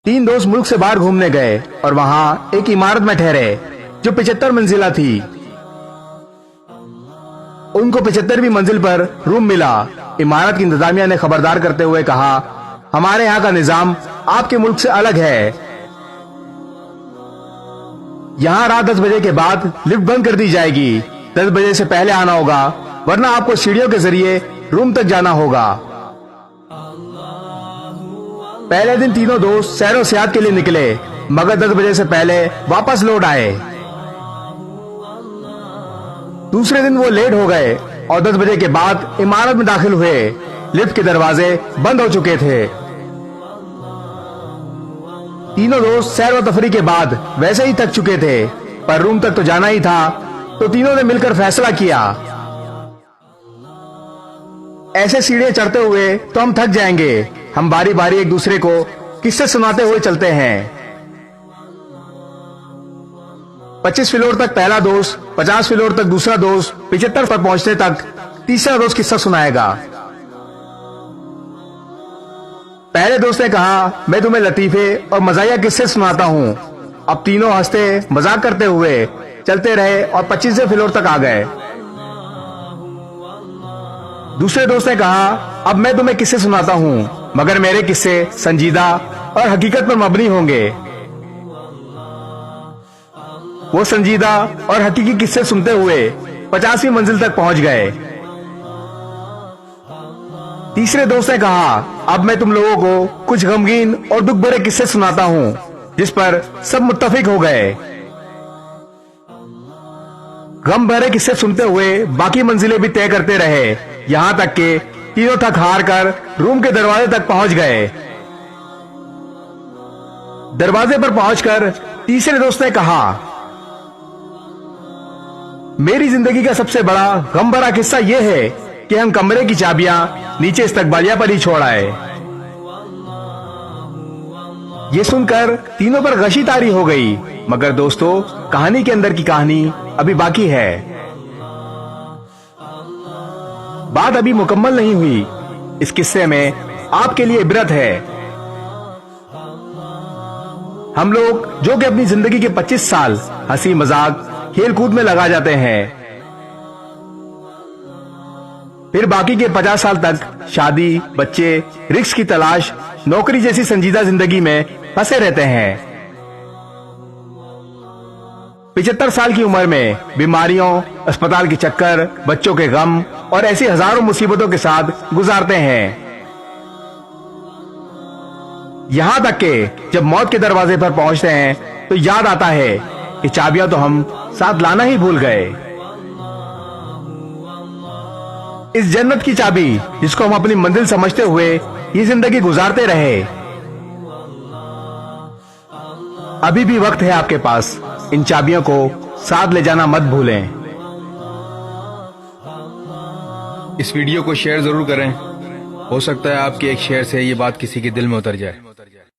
तीन दोस्त मुल्क से बाहर घूमने गए और वहाँ एक इमारत में ठहरे जो 75 मंजिला थी। उनको 75वीं मंजिल पर रूम मिला। इमारत की इंतजामिया ने खबरदार करते हुए कहा, हमारे यहाँ का निजाम आपके मुल्क से अलग है। यहाँ रात 10 बजे के बाद लिफ्ट बंद कर दी जाएगी। 10 बजे से पहले आना होगा, वरना आपको सीढ़ियों के जरिए रूम तक जाना होगा। पहले दिन तीनों दोस्त सैरो सियाहत के लिए निकले, मगर 10 बजे से पहले वापस लौट आए। दूसरे दिन वो लेट हो गए और 10 बजे के बाद इमारत में दाखिल हुए। लिफ्ट के दरवाजे बंद हो चुके थे। तीनों दोस्त सैर व तफरी के बाद वैसे ही थक चुके थे, पर रूम तक तो जाना ही था, तो तीनों ने मिलकर फैसला किया, ऐसे सीढ़ियां चढ़ते हुए तो हम थक जाएंगे। हम बारी बारी एक दूसरे को किस्से सुनाते हुए चलते हैं। 25 फ्लोर तक पहला दोस्त, 50 फ्लोर तक दूसरा दोस्त, 75 पर पहुंचने तक तीसरा दोस्त किस्सा सुनाएगा। पहले दोस्त ने कहा, मैं तुम्हें लतीफे और मजाया किस्से सुनाता हूँ। अब तीनों हंसते मजाक करते हुए चलते रहे और 25वें फ्लोर तक आ गए। दूसरे दोस्त ने कहा, अब मैं तुम्हें किस्से सुनाता हूँ, मगर मेरे किस्से संजीदा और हकीकत पर मबनी होंगे। वो संजीदा और हकीकी किस्से सुनते हुए 50वीं मंजिल तक पहुंच गए। तीसरे दोस्त ने कहा, अब मैं तुम लोगों को कुछ गमगीन और दुख भरे किस्से सुनाता हूँ, जिस पर सब मुत्तफिक हो गए। गम भरे किस्से सुनते हुए बाकी मंजिलें भी तय करते रहे, यहाँ तक कि तीनों थक हार कर रूम के दरवाजे तक पहुंच गए। दरवाजे पर पहुंचकर तीसरे दोस्त ने कहा, मेरी जिंदगी का सबसे बड़ा गम भरा किस्सा यह है कि हम कमरे की चाबियां नीचे इस्तकबालिया पर ही छोड़ आए। ये सुनकर तीनों पर गशी तारी हो गई, मगर दोस्तों, कहानी के अंदर की कहानी अभी बाकी है। बात अभी मुकम्मल नहीं हुई। इस किस्से में आपके लिए इबरत है। हम लोग जो कि अपनी जिंदगी के 25 साल हंसी मजाक खेल कूद में लगा जाते हैं, फिर बाकी के 50 साल तक शादी, बच्चे, रिस्क की तलाश, नौकरी जैसी संजीदा जिंदगी में फंसे रहते हैं। 75 साल की उम्र में बीमारियों, अस्पताल के चक्कर, बच्चों के गम और ऐसी हजारों मुसीबतों के साथ गुजारते हैं। यहाँ तक कि जब मौत के दरवाजे पर पहुंचते हैं तो याद आता है कि चाबियां तो हम साथ लाना ही भूल गए। इस जन्नत की चाबी जिसको हम अपनी मंजिल समझते हुए ये जिंदगी गुजारते रहे, अभी भी वक्त है आपके पास। इन चाबियों को साथ ले जाना मत भूलें। इस वीडियो को शेयर जरूर करें। हो सकता है आपके एक शेयर से ये बात किसी के दिल में उतर जाए।